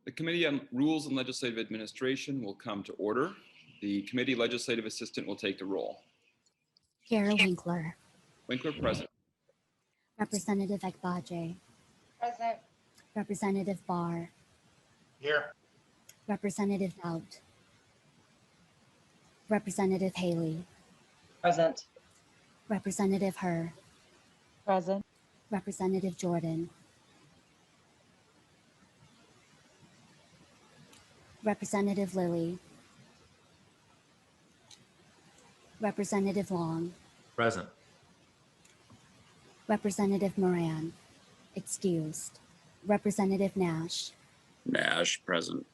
The Committee on Rules and Legislative Administration will come to order. The committee legislative assistant will take the roll. Chair Winkler. Winkler present. Representative Ekbaje. Present. Representative Barr. Here. Representative Out. Representative Haley. Present. Representative Herr. Present. Representative Jordan. Representative Lilly. Representative Long. Present. Representative Moran. Excused. Representative Nash. Nash, present.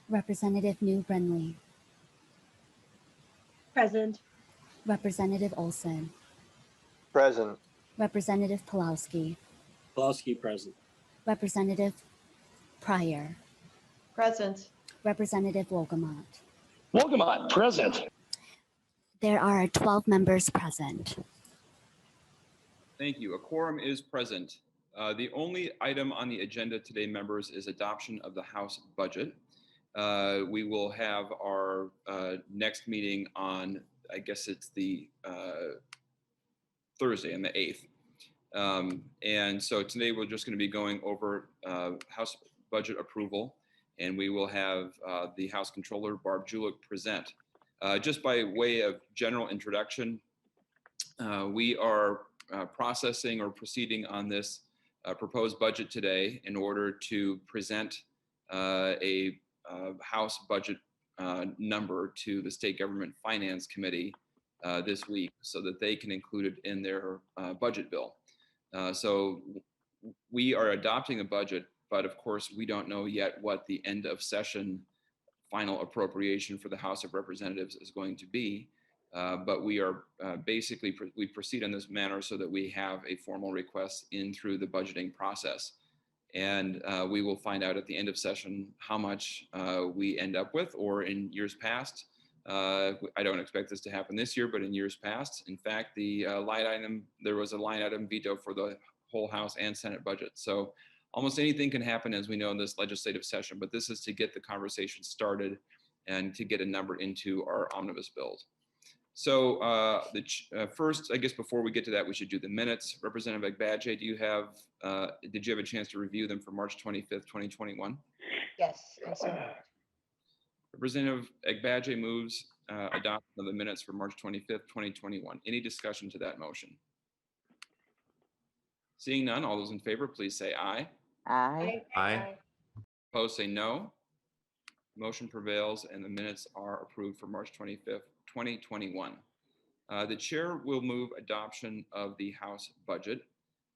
Representative New Brenly. Present. Representative Olson. Present. Representative Pulowski. Pulowski, present. Representative Pryor. Present. Representative Wolgamott. Wolgamott, present. There are 12 members present. Thank you. A quorum is present. The only item on the agenda today, members, is adoption of the House budget. We will have our next meeting on, I guess it's the Thursday, on the 8th. And so today we're just going to be going over House budget approval, and we will have the House Controller, Barb Julich, present. Just by way of general introduction, we are processing or proceeding on this proposed budget today in order to present a House budget number to the State Government Finance Committee this week so that they can include it in their budget bill. So we are adopting a budget, but of course we don't know yet what the end of session final appropriation for the House of Representatives is going to be. But we are we proceed in this manner so that we have a formal request in through the budgeting process. And we will find out at the end of session how much we end up with, or in years past. I don't expect this to happen this year, but in years past. In fact, there was a line item veto for the whole House and Senate budget. So almost anything can happen, as we know, in this legislative session, but this is to get the conversation started and to get a number into our omnibus bills. So first, I guess before we get to that, we should do the minutes. Representative Ekbaje, did you have a chance to review them for March 25th, 2021? Yes. So Representative Ekbaje moves adoption of the minutes for March 25th, 2021. Any discussion to that motion? Seeing none, all those in favor, please say aye. Aye. Aye. Opposed, say no. Motion prevails and the minutes are approved for March 25th, 2021. The chair will move adoption of the House budget,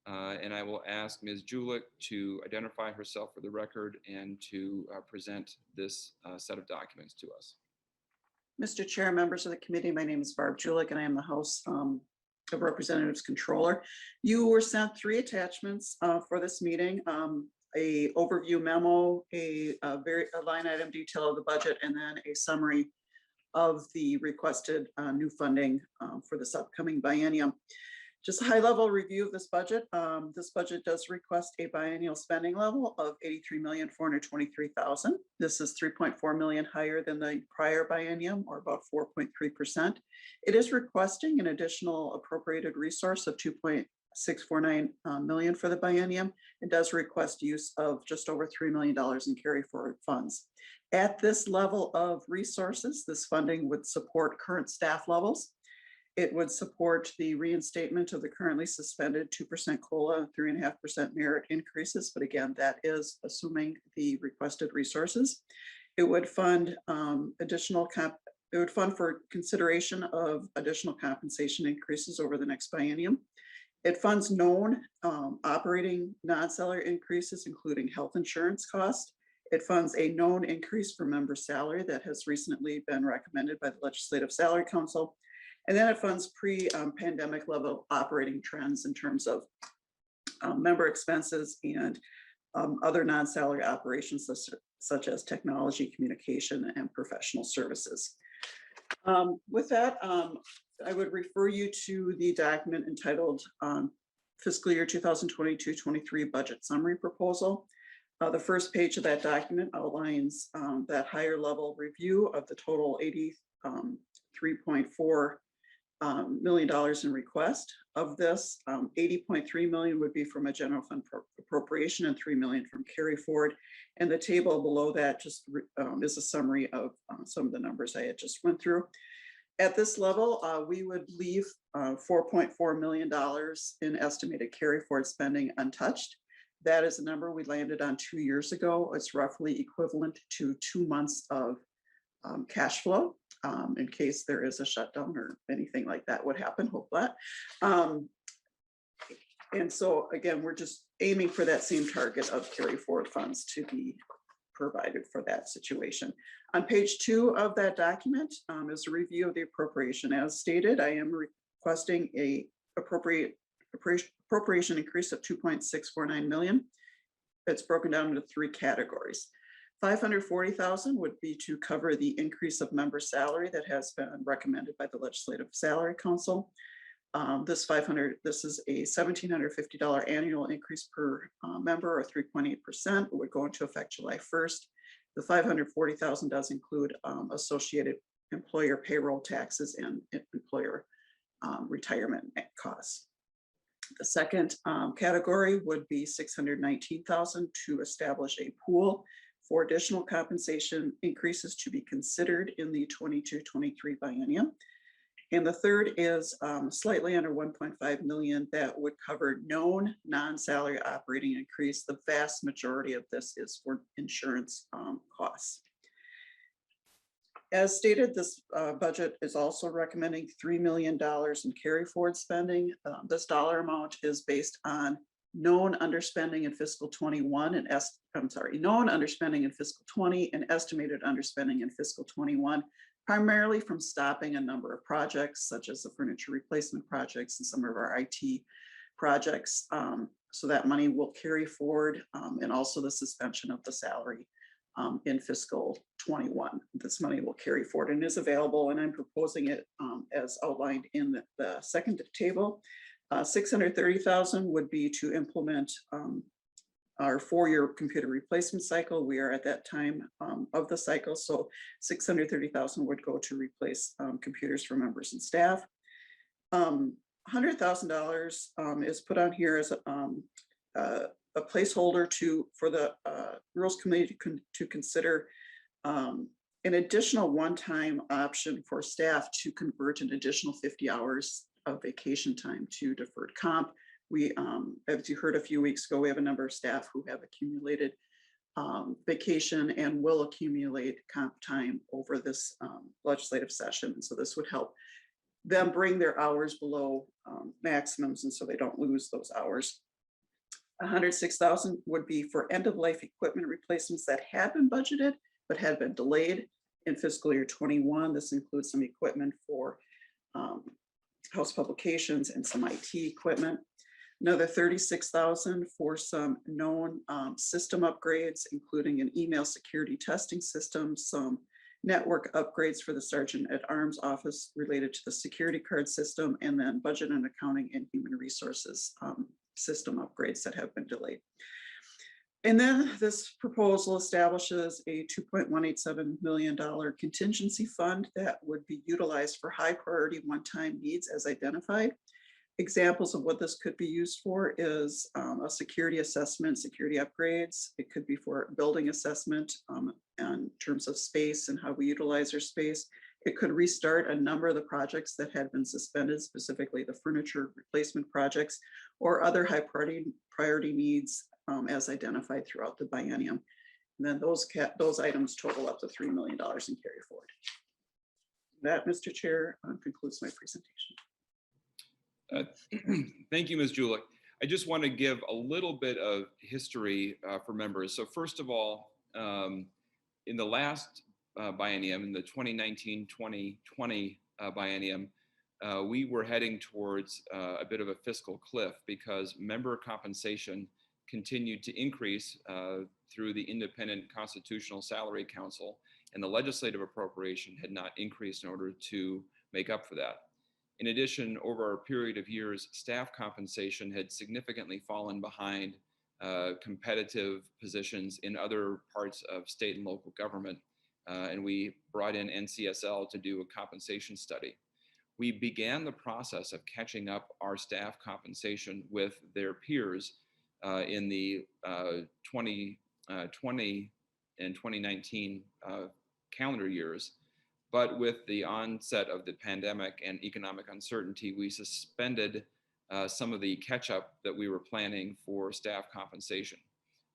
and I will ask Ms. Julich to identify herself for the record and to present this set of documents to us. Mr. Chair, members of the committee, my name is Barb Julich, and I am the House of Representatives Controller. You were sent 3 attachments for this meeting. A overview memo, a line item detail of the budget, and then a summary of the requested new funding for this upcoming biennium. Just a high-level review of this budget. This budget does request a biennial spending level of $83,423,000. This is $3.4 million higher than the prior biennium, or about 4.3%. It is requesting an additional appropriated resource of $2.649 million for the biennium. It does request use of just over $3 million in carry forward funds. At this level of resources, this funding would support current staff levels. It would support the reinstatement of the currently suspended 2% COLA, 3.5% merit increases. But again, that is assuming the requested resources. It would fund it would fund for consideration of additional compensation increases over the next biennium. It funds known operating non-salary increases, including health insurance costs. It funds a known increase for member salary that has recently been recommended by the Legislative Salary Council. And then it funds pre-pandemic level operating trends in terms of member expenses and other non-salary operations such as technology, communication, and professional services. With that, I would refer you to the document entitled Fiscal Year 2022-23 Budget Summary Proposal. The first page of that document outlines that higher level review of the total $83.4 million in request. Of this, 80.3 million would be from a general fund appropriation and 3 million from carry forward. And the table below that just is a summary of some of the numbers I had just went through. At this level, we would leave $4.4 million in estimated carry forward spending untouched. That is a number we landed on 2 years ago. It's roughly equivalent to 2 months of cash flow in case there is a shutdown or anything like that would happen, hope not. And so again, we're just aiming for that same target of carry forward funds to be provided for that situation. On page 2 of that document is a review of the appropriation. As stated, I am requesting a appropriation increase of 2.649 million. It's broken down into 3 categories. 540,000 would be to cover the increase of member salary that has been recommended by the Legislative Salary Council. This is a $1,750 annual increase per member, or 3.8%. It would go into effect July 1st. The 540,000 does include associated employer payroll taxes and employer retirement costs. The second category would be 619,000 to establish a pool for additional compensation increases to be considered in the 22-23 biennium. And the third is slightly under 1.5 million that would cover known non-salary operating increase. The vast majority of this is for insurance costs. As stated, this budget is also recommending $3 million in carry forward spending. This dollar amount is based on known underspending in fiscal 21 and known underspending in fiscal 20 and estimated underspending in fiscal 21, primarily from stopping a number of projects such as the furniture replacement projects and some of our IT projects. So that money will carry forward, and also the suspension of the salary in fiscal 21. This money will carry forward and is available, and I'm proposing it as outlined in the second table. 630,000 would be to implement our 4-year computer replacement cycle. We are at that time of the cycle, so 630,000 would go to replace computers for members and staff. $100,000 is put on here as a placeholder for the Rules Committee to consider an additional one-time option for staff to convert an additional 50 hours of vacation time to deferred comp. We, as you heard a few weeks ago, we have a number of staff who have accumulated vacation and will accumulate comp time over this legislative session. And so this would help them bring their hours below maximums, and so they don't lose those hours. 106,000 would be for end-of-life equipment replacements that had been budgeted but had been delayed in fiscal year 21. This includes some equipment for house publications and some IT equipment. Another 36,000 for some known system upgrades, including an email security testing system, some network upgrades for the Sergeant at Arms office related to the security card system, and then budget and accounting and human resources system upgrades that have been delayed. And then this proposal establishes a $2.187 million contingency fund that would be utilized for high priority one-time needs as identified. Examples of what this could be used for is a security assessment, security upgrades. It could be for building assessment in terms of space and how we utilize our space. It could restart a number of the projects that had been suspended, specifically the furniture replacement projects or other high priority needs as identified throughout the biennium. And then those items total up to $3 million in carry forward. That, Mr. Chair, concludes my presentation. Thank you, Ms. Julich. I just want to give a little bit of history for members. So first of all, in the last biennium, in the 2019-2020 biennium, we were heading towards a bit of a fiscal cliff because member compensation continued to increase through the Independent Constitutional Salary Council, and the legislative appropriation had not increased in order to make up for that. In addition, over a period of years, staff compensation had significantly fallen behind competitive positions in other parts of state and local government. And we brought in NCSL to do a compensation study. We began the process of catching up our staff compensation with their peers in the 2020 and 2019 calendar years. But with the onset of the pandemic and economic uncertainty, we suspended some of the catch-up that we were planning for staff compensation.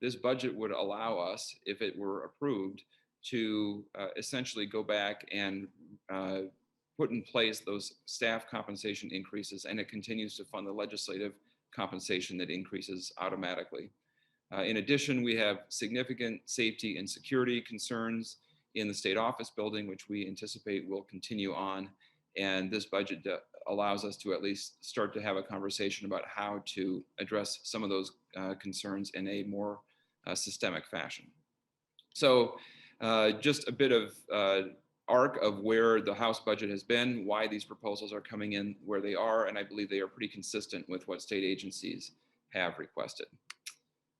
This budget would allow us, if it were approved, to essentially go back and put in place those staff compensation increases, and it continues to fund the legislative compensation that increases automatically. In addition, we have significant safety and security concerns in the state office building, which we anticipate will continue on. And this budget allows us to at least start to have a conversation about how to address some of those concerns in a more systemic fashion. So just a bit of arc of where the House budget has been, why these proposals are coming in where they are, and I believe they are pretty consistent with what state agencies have requested.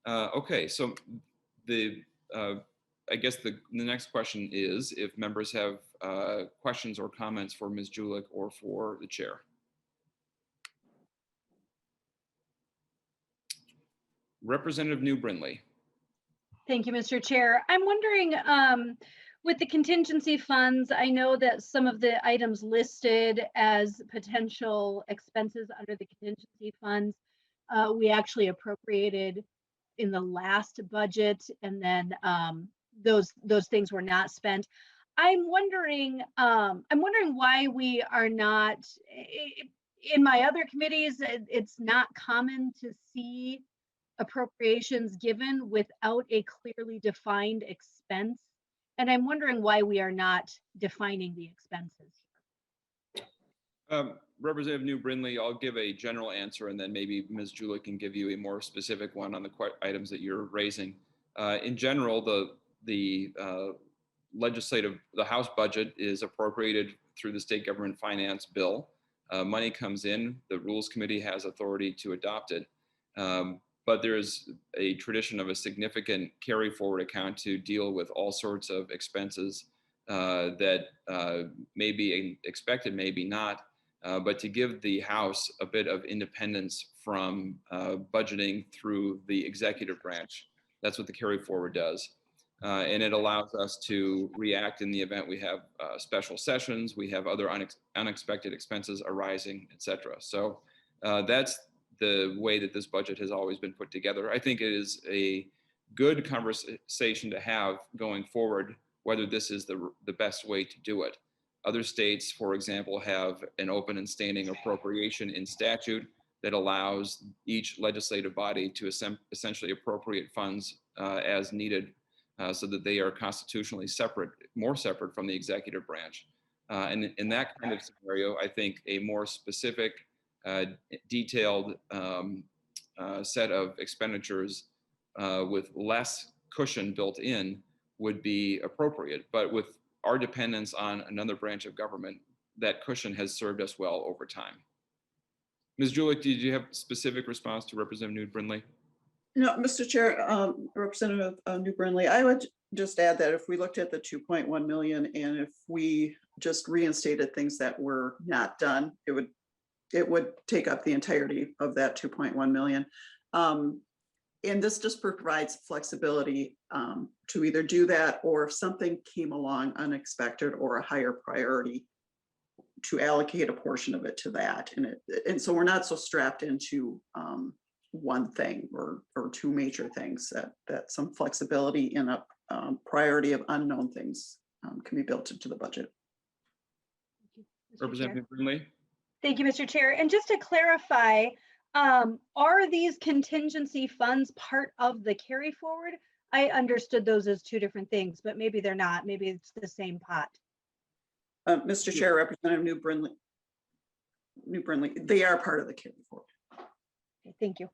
Okay, so I guess the next question is if members have questions or comments for Ms. Julich or for the chair. Representative New Brindley. Thank you, Mr. Chair. I'm wondering, with the contingency funds, I know that some of the items listed as potential expenses under the contingency funds, we actually appropriated in the last budget, and then those things were not spent. I'm wondering why we are not, in my other committees, it's not common to see appropriations given without a clearly defined expense. And I'm wondering why we are not defining the expenses. Representative New Brindley, I'll give a general answer and then maybe Ms. Julich can give you a more specific one on the items that you're raising. In general, the House budget is appropriated through the state government finance bill. Money comes in, the Rules Committee has authority to adopt it. But there's a tradition of a significant carry forward account to deal with all sorts of expenses that may be expected, maybe not, but to give the House a bit of independence from budgeting through the executive branch. That's what the carry forward does. And it allows us to react in the event we have special sessions, we have other unexpected expenses arising, et cetera. So that's the way that this budget has always been put together. I think it is a good conversation to have going forward, whether this is the best way to do it. Other states, for example, have an open and standing appropriation in statute that allows each legislative body to essentially appropriate funds as needed so that they are constitutionally separate, more separate from the executive branch. And in that kind of scenario, I think a more specific detailed set of expenditures with less cushion built in would be appropriate. But with our dependence on another branch of government, that cushion has served us well over time. Ms. Julich, did you have a specific response to Representative New Brindley? No, Mr. Chair, Representative New Brindley, I would just add that if we looked at the 2.1 million and if we just reinstated things that were not done, it would take up the entirety of that 2.1 million. And this just provides flexibility to either do that, or if something came along unexpected or a higher priority, to allocate a portion of it to that. And so we're not so strapped into one thing or two major things, that some flexibility in a priority of unknown things can be built into the budget. Representative Brindley? Thank you, Mr. Chair. And just to clarify, are these contingency funds part of the carry forward? I understood those as two different things, but maybe they're not. Maybe it's the same pot. Mr. Chair, Representative New Brindley, they are part of the carry forward. Okay, thank you.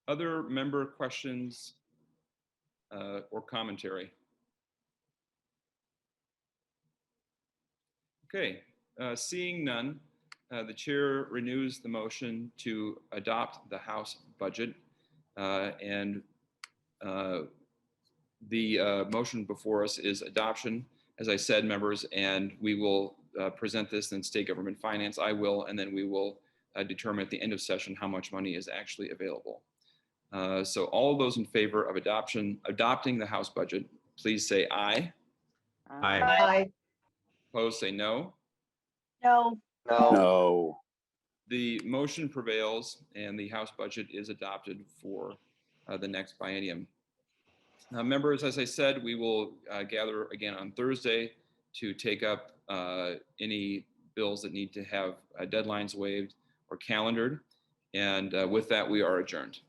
Other member questions or commentary? Okay, seeing none, the chair renews the motion to adopt the House budget And the motion before us is adoption, as I said, members, and we will present this in state government finance. I will, and then we will determine at the end of session how much money is actually available. So all those in favor of adopting the House budget, please say aye. Aye. Aye. Opposed, say no. No. No. No. The motion prevails and the House budget is adopted for the next biennium. Members, as I said, we will gather again on Thursday to take up any bills that need to have deadlines waived or calendared. And with that, we are adjourned.